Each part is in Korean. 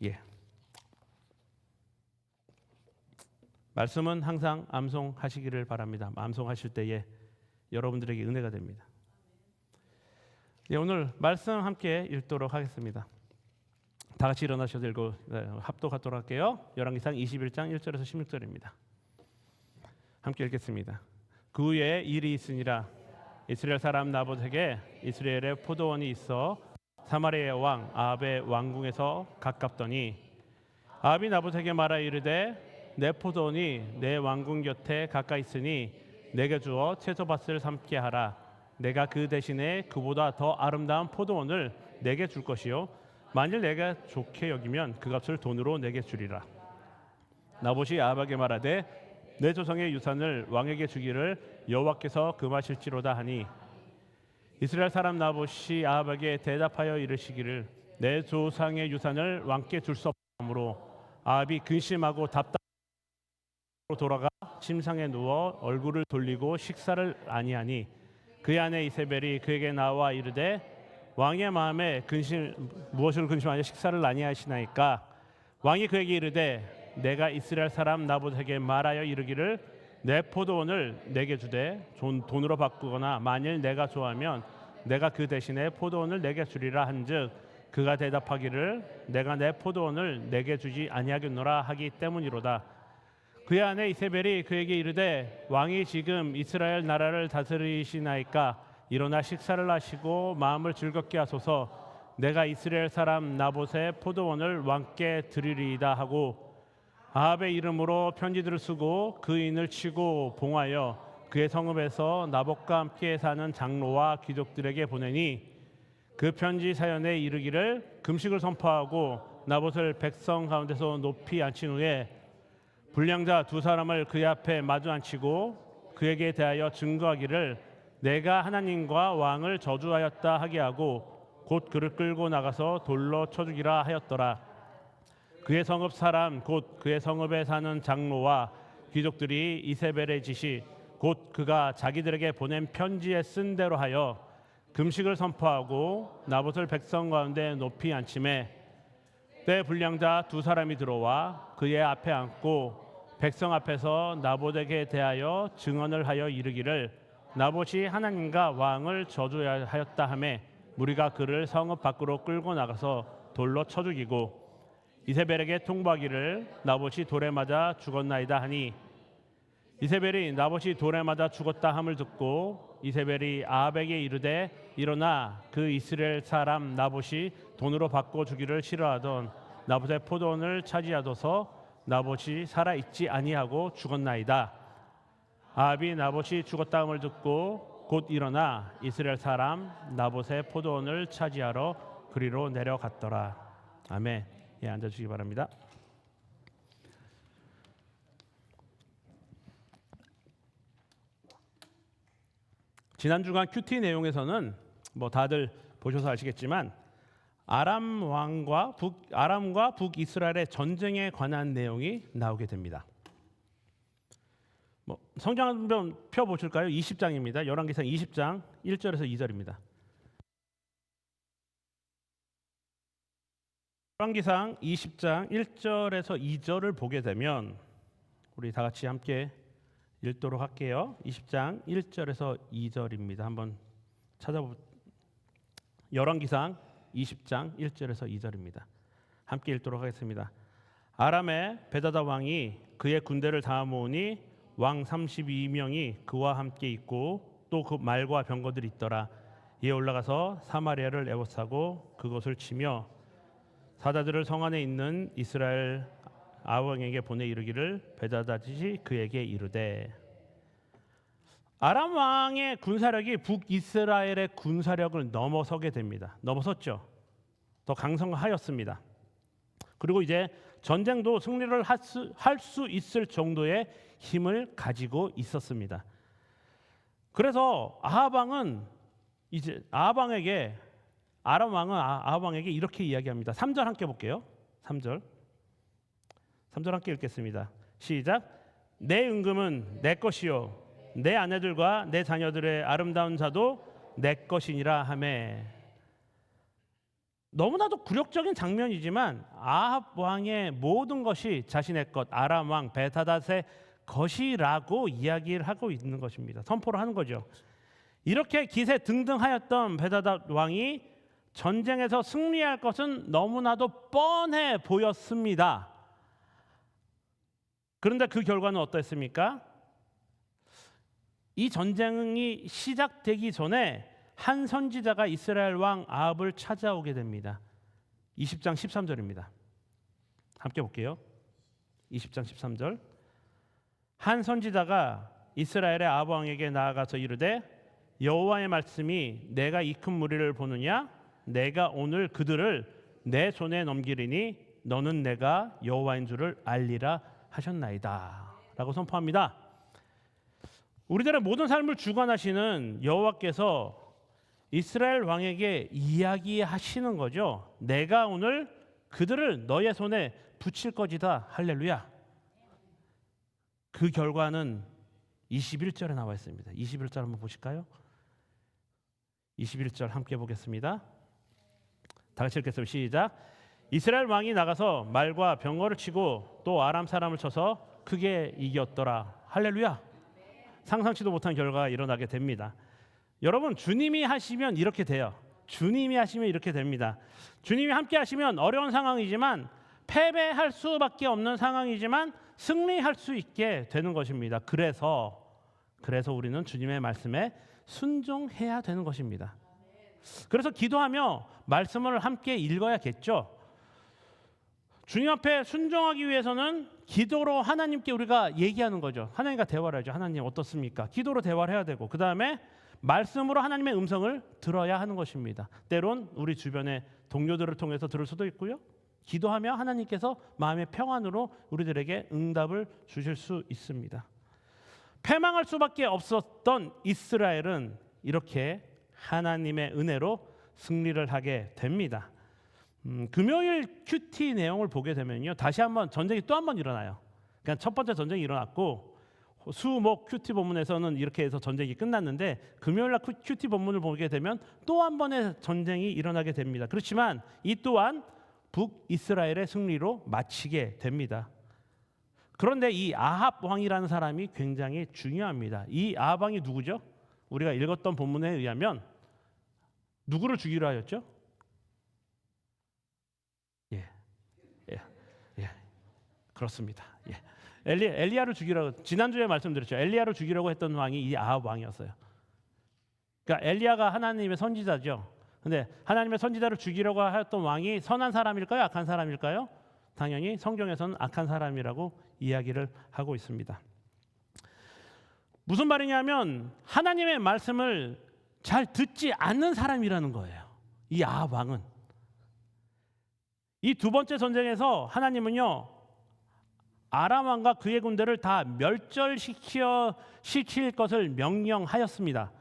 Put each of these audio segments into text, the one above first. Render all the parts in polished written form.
예. 말씀은 항상 암송하시기를 바랍니다. 암송하실 때에 여러분들에게 은혜가 됩니다. 예, 오늘 말씀 함께 읽도록 하겠습니다. 다 같이 일어나셔서 읽고 합독하도록 할게요. 열왕기상 21장 1절에서 16절입니다. 함께 읽겠습니다. 그 후에 일이 있으니라. 이스라엘 사람 나봇에게 이스라엘에 포도원이 있어 사마리아의 왕 아합의 왕궁에서 가깝더니 아합이 나봇에게 말하 이르되 내 포도원이 내 왕궁 곁에 가까이 있으니 내게 주어 채소밭을 삼게 하라. 내가 그 대신에 그보다 더 아름다운 포도원을 내게 줄 것이요 만일 내가 좋게 여기면 그 값을 돈으로 내게 주리라. 나봇이 아합에게 말하되 내 조상의 유산을 왕에게 주기를 여호와께서 금하실지로다 하니 이스라엘 사람 나봇이 아합에게 대답하여 이르시기를 내 조상의 유산을 왕께 줄 수 없으므로 아합이 근심하고 답답으로 돌아가 침상에 누워 얼굴을 돌리고 식사를 아니하니 그의 아내 이세벨이 그에게 나와 이르되 왕의 마음에 무엇을 근심하여 식사를 아니하시나이까. 왕이 그에게 이르되 내가 이스라엘 사람 나봇에게 말하여 이르기를 내 포도원을 내게 주되 돈으로 바꾸거나 만일 내가 좋아하면 내가 그 대신에 포도원을 내게 주리라 한즉 그가 대답하기를 내가 내 포도원을 내게 주지 아니하겠노라 하기 때문이로다. 그의 아내 이세벨이 그에게 이르되 왕이 지금 이스라엘 나라를 다스리시나이까 일어나 식사를 하시고 마음을 즐겁게 하소서. 내가 이스라엘 사람 나봇의 포도원을 왕께 드리리이다 하고 아합의 이름으로 편지들을 쓰고 그 인을 치고 봉하여 그의 성읍에서 나봇과 함께 사는 장로와 귀족들에게 보내니 그 편지 사연에 이르기를 금식을 선포하고 나봇을 백성 가운데서 높이 앉힌 후에 불량자 두 사람을 그의 앞에 마주 앉히고 그에게 대하여 증거하기를 내가 하나님과 왕을 저주하였다 하게 하고 곧 그를 끌고 나가서 돌로 쳐 죽이라 하였더라. 그의 성읍 사람 곧 그의 성읍에 사는 장로와 귀족들이 이세벨의 지시 곧 그가 자기들에게 보낸 편지에 쓴 대로 하여 금식을 선포하고 나봇을 백성 가운데 높이 앉히매 때 불량자 두 사람이 들어와 그의 앞에 앉고 백성 앞에서 나봇에게 대하여 증언을 하여 이르기를 나봇이 하나님과 왕을 저주하였다 하매 무리가 그를 성읍 밖으로 끌고 나가서 돌로 쳐 죽이고 이세벨에게 통보하기를 나봇이 돌에 맞아 죽었나이다 하니 이세벨이 나봇이 돌에 맞아 죽었다 함을 듣고 이세벨이 아합에게 이르되 일어나 그 이스라엘 사람 나봇이 돈으로 바꿔 주기를 싫어하던 나봇의 포도원을 차지하도서 나봇이 살아 있지 아니하고 죽었나이다. 아합이 나봇이 죽었다 함을 듣고 곧 일어나 이스라엘 사람 나봇의 포도원을 차지하러 그리로 내려갔더라. 아멘. 예, 앉아주시기 바랍니다. 지난 주간 큐티 내용에서는 뭐 다들 보셔서 아시겠지만 아람과 북이스라엘의 전쟁에 관한 내용이 나오게 됩니다. 성경 한번 펴 보실까요? 20장입니다. 열왕기상 20장 1절에서 2절입니다. 열왕기상 20장 1절에서 2절을 보게 되면 우리 다 같이 함께 읽도록 할게요. 20장 1절에서 2절입니다. 한번 열왕기상 20장 1절에서 2절입니다. 함께 읽도록 하겠습니다. 아람의 베다다 왕이 그의 군대를 다 모으니 왕 32명이 그와 함께 있고 또 그 말과 병거들이 있더라. 이에 올라가서 사마리아를 에워싸고 그것을 치며 사자들을 성 안에 있는 이스라엘 아왕에게 보내 이르기를 베다다시 그에게 이르되. 아람 왕의 군사력이 북이스라엘의 군사력을 넘어서게 됩니다. 넘어섰죠. 더 강성하였습니다. 그리고 이제 전쟁도 승리를 할 수 있을 정도의 힘을 가지고 있었습니다. 그래서 아람 왕은 아합 왕에게 이렇게 이야기합니다. 3절 함께 볼게요. 3절 함께 읽겠습니다. 시작. 내 은금은 내 것이요 내 아내들과 내 자녀들의 아름다운 자도 내 것이니라 하매. 너무나도 굴욕적인 장면이지만 아합 왕의 모든 것이 자신의 것, 아람 왕 벤하닷의 것이라고 이야기를 하고 있는 것입니다. 선포를 하는 거죠. 이렇게 기세 등등하였던 벤하닷 왕이 전쟁에서 승리할 것은 너무나도 뻔해 보였습니다. 그런데 그 결과는 어땠습니까? 이 전쟁이 시작되기 전에 한 선지자가 이스라엘 왕 아합을 찾아오게 됩니다. 20장 13절입니다. 함께 볼게요. 20장 13절. 한 선지자가 이스라엘의 아합 왕에게 나아가서 이르되 여호와의 말씀이 내가 이 큰 무리를 보느냐? 내가 오늘 그들을 내 손에 넘기리니 너는 내가 여호와인 줄을 알리라 하셨나이다 라고 선포합니다. 우리들의 모든 삶을 주관하시는 여호와께서 이스라엘 왕에게 이야기하시는 거죠. 내가 오늘 그들을 너의 손에 붙일 것이다. 할렐루야. 그 결과는 21절에 나와 있습니다. 21절 한번 보실까요? 21절 함께 보겠습니다. 다 같이 읽겠습니다. 시작. 이스라엘 왕이 나가서 말과 병거를 치고 또 아람 사람을 쳐서 크게 이겼더라. 할렐루야. 상상치도 못한 결과가 일어나게 됩니다. 여러분, 주님이 하시면 이렇게 돼요. 주님이 하시면 이렇게 됩니다. 주님이 함께 하시면 어려운 상황이지만 패배할 수밖에 없는 상황이지만 승리할 수 있게 되는 것입니다. 그래서 우리는 주님의 말씀에 순종해야 되는 것입니다. 그래서 기도하며 말씀을 함께 읽어야겠죠. 주님 앞에 순종하기 위해서는 기도로 하나님께 우리가 얘기하는 거죠. 하나님과 대화를 하죠. 하나님 어떻습니까? 기도로 대화를 해야 되고 그 다음에 말씀으로 하나님의 음성을 들어야 하는 것입니다. 때론 우리 주변의 동료들을 통해서 들을 수도 있고요. 기도하며 하나님께서 마음의 평안으로 우리들에게 응답을 주실 수 있습니다. 패망할 수밖에 없었던 이스라엘은 이렇게 하나님의 은혜로 승리를 하게 됩니다. 금요일 큐티 내용을 보게 되면요, 다시 한번 전쟁이 또 한 번 일어나요. 그러니까 첫 번째 전쟁이 일어났고 수, 목 큐티 본문에서는 이렇게 해서 전쟁이 끝났는데 금요일날 큐티 본문을 보게 되면 또 한 번의 전쟁이 일어나게 됩니다. 그렇지만 이 또한 북이스라엘의 승리로 마치게 됩니다. 그런데 이 아합 왕이라는 사람이 굉장히 중요합니다. 이 아합 왕이 누구죠? 우리가 읽었던 본문에 의하면 누구를 죽이려 하였죠? 그렇습니다. 엘리야를 죽이라고, 지난주에 말씀드렸죠. 엘리야를 죽이려고 했던 왕이 이 아합 왕이었어요. 그러니까 엘리야가 하나님의 선지자죠. 근데 하나님의 선지자를 죽이려고 하였던 왕이 선한 사람일까요? 악한 사람일까요? 당연히 성경에서는 악한 사람이라고 이야기를 하고 있습니다. 무슨 말이냐면 하나님의 말씀을 잘 듣지 않는 사람이라는 거예요. 이 아합 왕은. 이 두 번째 전쟁에서 하나님은요, 아람 왕과 그의 군대를 다 멸절시킬 것을 명령하였습니다.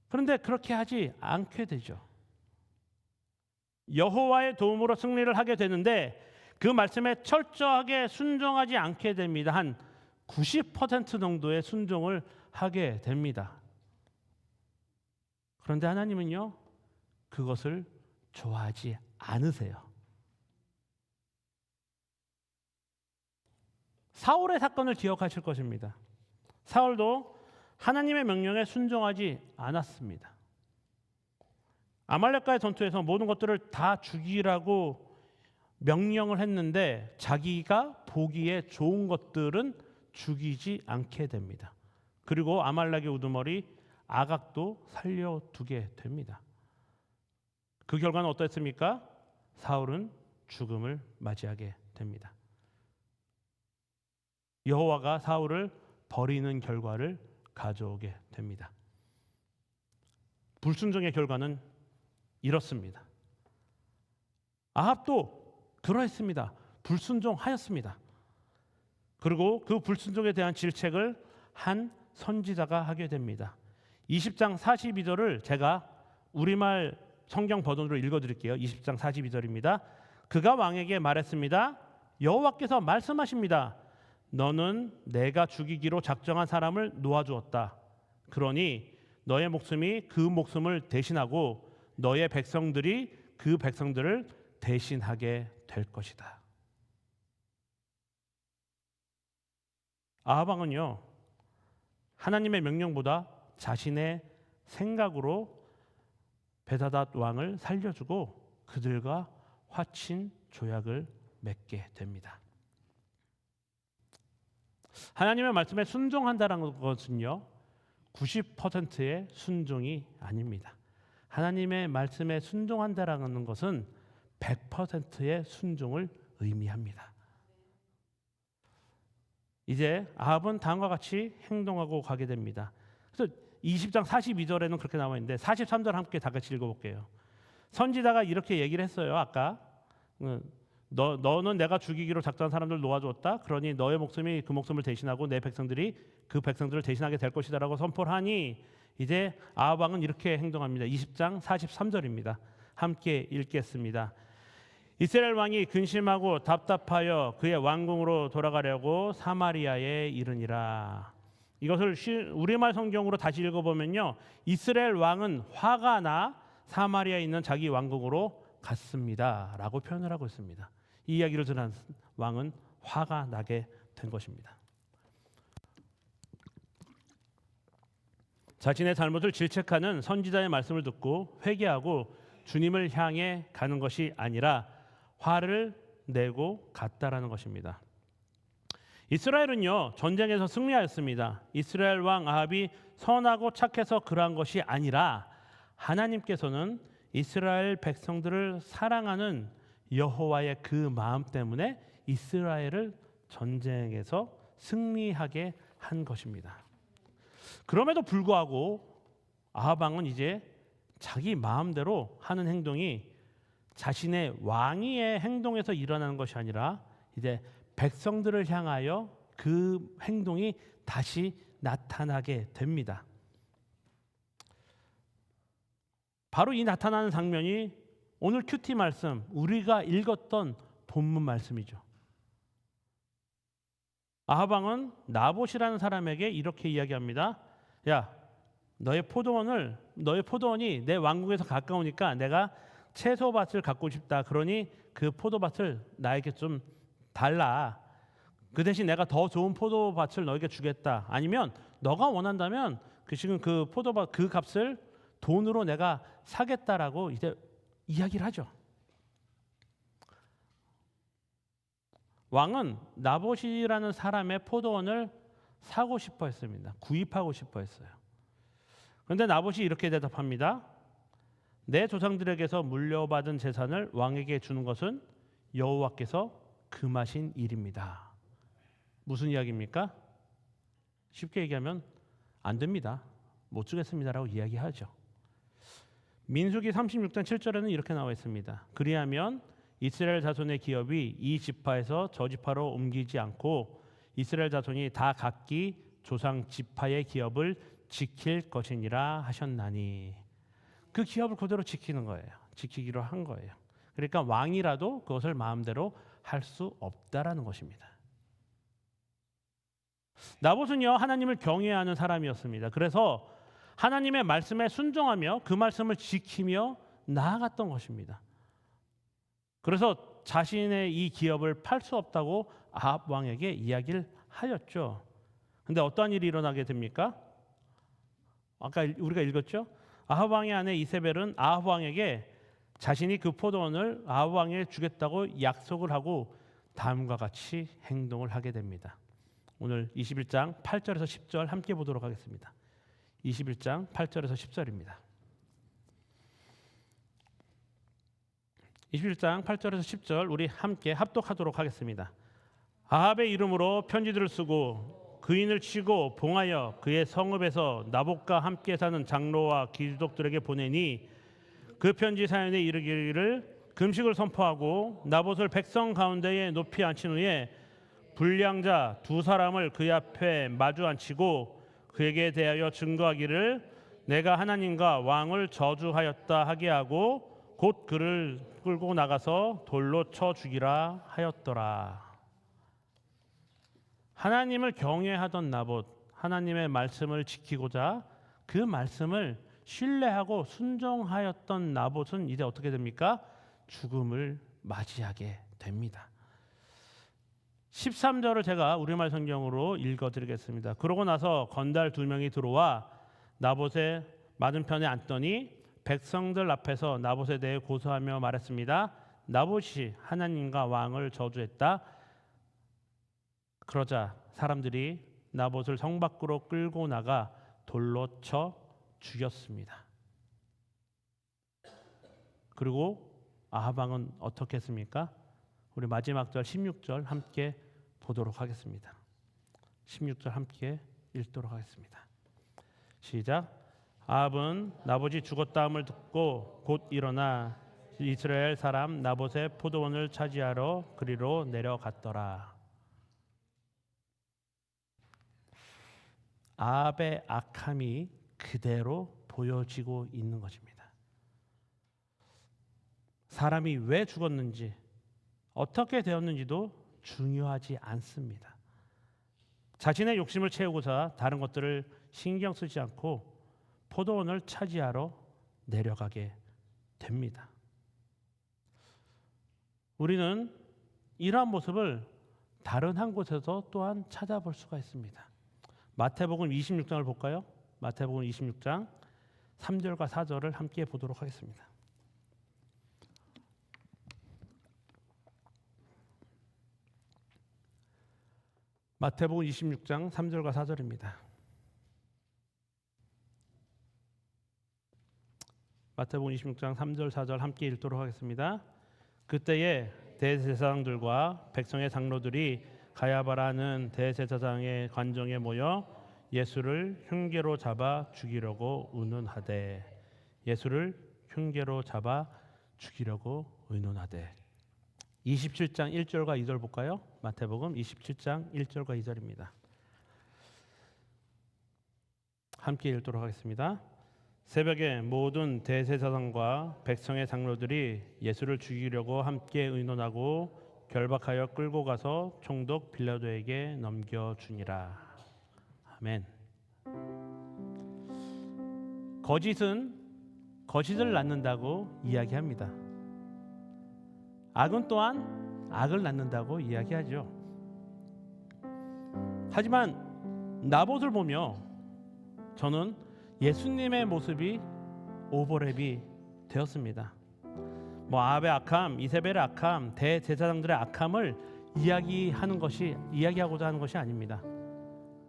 그런데 그렇게 하지 않게 되죠. 여호와의 도움으로 승리를 하게 되는데 그 말씀에 철저하게 순종하지 않게 됩니다. 한 90% 정도의 순종을 하게 됩니다. 그런데 하나님은요, 그것을 좋아하지 않으세요. 사울의 사건을 기억하실 것입니다. 사울도 하나님의 명령에 순종하지 않았습니다. 아말렉과의 전투에서 모든 것들을 다 죽이라고 명령을 했는데 자기가 보기에 좋은 것들은 죽이지 않게 됩니다. 그리고 아말렉의 우두머리 아각도 살려두게 됩니다. 그 결과는 어땠습니까? 사울은 죽음을 맞이하게 됩니다. 여호와가 사울을 버리는 결과를 가져오게 됩니다. 불순종의 결과는 이렇습니다. 아합도 그러했습니다. 불순종하였습니다. 그리고 그 불순종에 대한 질책을 한 선지자가 하게 됩니다. 20장 42절을 제가 우리말 성경 버전으로 읽어드릴게요. 20장 42절입니다. 그가 왕에게 말했습니다. 여호와께서 말씀하십니다. 너는 내가 죽이기로 작정한 사람을 놓아주었다. 그러니 너의 목숨이 그 목숨을 대신하고 너의 백성들이 그 백성들을 대신하게 될 것이다. 아합 왕은요, 하나님의 명령보다 자신의 생각으로 베다닷 왕을 살려주고 그들과 화친 조약을 맺게 됩니다. 하나님의 말씀에 순종한다는 것은요, 90%의 순종이 아닙니다. 하나님의 말씀에 순종한다는 것은 100%의 순종을 의미합니다. 이제 아합은 다음과 같이 행동하고 가게 됩니다. 그래서 20장 42절에는 그렇게 나와 있는데 43절 함께 다 같이 읽어볼게요. 선지자가 이렇게 얘기를 했어요. 아까 너는 내가 죽이기로 작정한 사람들 놓아주었다. 그러니 너의 목숨이 그 목숨을 대신하고 내 백성들이 그 백성들을 대신하게 될 것이다라고 선포를 하니 이제 아합 왕은 이렇게 행동합니다. 20장 43절입니다. 함께 읽겠습니다. 이스라엘 왕이 근심하고 답답하여 그의 왕궁으로 돌아가려고 사마리아에 이르니라. 이것을 우리말 성경으로 다시 읽어보면요, 이스라엘 왕은 화가 나 사마리아에 있는 자기 왕궁으로 갔습니다 라고 표현을 하고 있습니다. 이 이야기를 들은 왕은 화가 나게 된 것입니다. 자신의 잘못을 질책하는 선지자의 말씀을 듣고 회개하고 주님을 향해 가는 것이 아니라 화를 내고 갔다라는 것입니다. 이스라엘은요, 전쟁에서 승리하였습니다. 이스라엘 왕 아합이 선하고 착해서 그러한 것이 아니라 하나님께서는 이스라엘 백성들을 사랑하는 여호와의 그 마음 때문에 이스라엘을 전쟁에서 승리하게 한 것입니다. 그럼에도 불구하고 아합 왕은 이제 자기 마음대로 하는 행동이 자신의 왕위의 행동에서 일어나는 것이 아니라 이제 백성들을 향하여 그 행동이 다시 나타나게 됩니다. 바로 이 나타나는 장면이 오늘 큐티 말씀, 우리가 읽었던 본문 말씀이죠. 아합 왕은 나봇이라는 사람에게 이렇게 이야기합니다. 야, 너의 포도원이 내 왕궁에서 가까우니까 내가 채소밭을 갖고 싶다. 그러니 그 포도밭을 나에게 좀 달라. 그 대신 내가 더 좋은 포도밭을 너에게 주겠다. 아니면 너가 원한다면 지금 그 포도밭 그 값을 돈으로 내가 사겠다라고 이제 이야기를 하죠. 왕은 나봇이라는 사람의 포도원을 사고 싶어 했습니다. 구입하고 싶어 했어요. 그런데 나봇이 이렇게 대답합니다. 내 조상들에게서 물려받은 재산을 왕에게 주는 것은 여호와께서 금하신 일입니다. 무슨 이야기입니까? 쉽게 얘기하면 안 됩니다. 못 주겠습니다라고 이야기하죠. 민수기 36장 7절에는 이렇게 나와 있습니다. 그리하면 이스라엘 자손의 기업이 이 지파에서 저 지파로 옮기지 않고 이스라엘 자손이 다 각기 조상 지파의 기업을 지킬 것이니라 하셨나니. 그 기업을 그대로 지키는 거예요. 지키기로 한 거예요. 그러니까 왕이라도 그것을 마음대로 할 수 없다라는 것입니다. 나봇은요, 하나님을 경외하는 사람이었습니다. 그래서 하나님의 말씀에 순종하며 그 말씀을 지키며 나아갔던 것입니다. 그래서 자신의 이 기업을 팔 수 없다고 아합 왕에게 이야기를 하였죠. 근데 어떠한 일이 일어나게 됩니까? 아까 우리가 읽었죠? 아합 왕의 아내 이세벨은 아합 왕에게 자신이 그 포도원을 아합 왕에게 주겠다고 약속을 하고 다음과 같이 행동을 하게 됩니다. 오늘 21장 8절에서 10절 함께 보도록 하겠습니다. 21장 8절에서 10절입니다. 21장 8절에서 10절 우리 함께 합독하도록 하겠습니다. 아합의 이름으로 편지들을 쓰고 그인을 치고 봉하여 그의 성읍에서 나봇과 함께 사는 장로와 귀족들에게 보내니 그 편지 사연에 이르기를 금식을 선포하고 나봇을 백성 가운데에 높이 앉힌 후에 불량자 두 사람을 그 앞에 마주 앉히고 그에게 대하여 증거하기를 내가 하나님과 왕을 저주하였다 하게 하고 곧 그를 끌고 나가서 돌로 쳐 죽이라 하였더라. 하나님을 경외하던 나봇, 하나님의 말씀을 지키고자 그 말씀을 신뢰하고 순종하였던 나봇은 이제 어떻게 됩니까? 죽음을 맞이하게 됩니다. 13절을 제가 우리말 성경으로 읽어드리겠습니다. 그러고 나서 건달 2명이 들어와 나봇의 맞은편에 앉더니 백성들 앞에서 나봇에 대해 고소하며 말했습니다. 나봇이 하나님과 왕을 저주했다. 그러자 사람들이 나봇을 성 밖으로 끌고 나가 돌로 쳐 죽였습니다. 그리고 아합 왕은 어떻게 했습니까? 우리 마지막 절 16절 함께 보도록 하겠습니다. 16절 함께 읽도록 하겠습니다. 시작. 아합은 나봇이 죽었다함을 듣고 곧 일어나 이스라엘 사람 나봇의 포도원을 차지하러 그리로 내려갔더라. 아합의 악함이 그대로 보여지고 있는 것입니다. 사람이 왜 죽었는지 어떻게 되었는지도 중요하지 않습니다. 자신의 욕심을 채우고자 다른 것들을 신경 쓰지 않고 포도원을 차지하러 내려가게 됩니다. 우리는 이러한 모습을 다른 한 곳에서 또한 찾아볼 수가 있습니다. 마태복음 26장을 볼까요? 마태복음 26장 3절과 4절을 함께 보도록 하겠습니다. 마태복음 26장 3절과 4절입니다. 마태복음 26장 3절 4절 함께 읽도록 하겠습니다. 그때에 대제사장들과 백성의 장로들이 가야바라는 대제사장의 관정에 모여 예수를 흉계로 잡아 죽이려고 의논하되 예수를 흉계로 잡아 죽이려고 의논하되 27장 1절과 2절 볼까요? 마태복음 27장 1절과 2절입니다. 함께 읽도록 하겠습니다. 새벽에 모든 대제사장과 백성의 장로들이 예수를 죽이려고 함께 의논하고 결박하여 끌고 가서 총독 빌라도에게 넘겨주니라. 아멘. 거짓은 거짓을 낳는다고 이야기합니다. 악은 또한 악을 낳는다고 이야기하죠. 하지만 나봇을 보며 저는 예수님의 모습이 오버랩이 되었습니다. 아합의 악함, 이세벨의 악함, 대제사장들의 악함을 이야기하고자 하는 것이 아닙니다.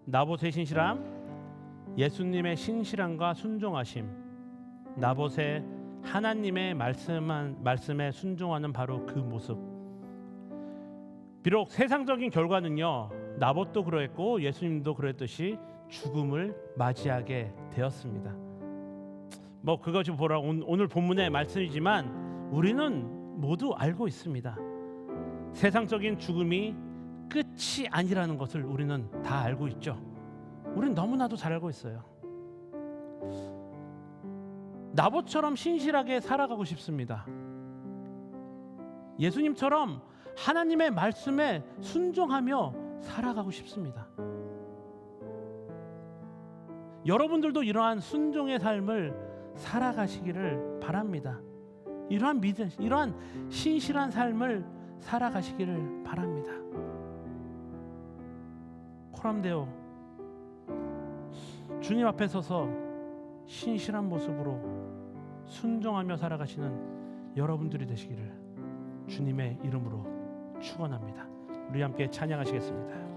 나봇의 신실함, 예수님의 신실함과 순종하심, 나봇의 하나님의 말씀에 순종하는 바로 그 모습. 비록 세상적인 결과는요, 나봇도 그랬고 예수님도 그랬듯이 죽음을 맞이하게 되었습니다. 그것이 오늘 본문의 말씀이지만 우리는 모두 알고 있습니다. 세상적인 죽음이 끝이 아니라는 것을 우리는 다 알고 있죠. 우리는 너무나도 잘 알고 있어요. 나봇처럼 신실하게 살아가고 싶습니다. 예수님처럼 하나님의 말씀에 순종하며 살아가고 싶습니다. 여러분들도 이러한 순종의 삶을 살아가시기를 바랍니다. 이러한 믿음, 이러한 신실한 삶을 살아가시기를 바랍니다. 코람데오 주님 앞에 서서 신실한 모습으로 순종하며 살아가시는 여러분들이 되시기를 주님의 이름으로 축원합니다. 우리 함께 찬양하시겠습니다.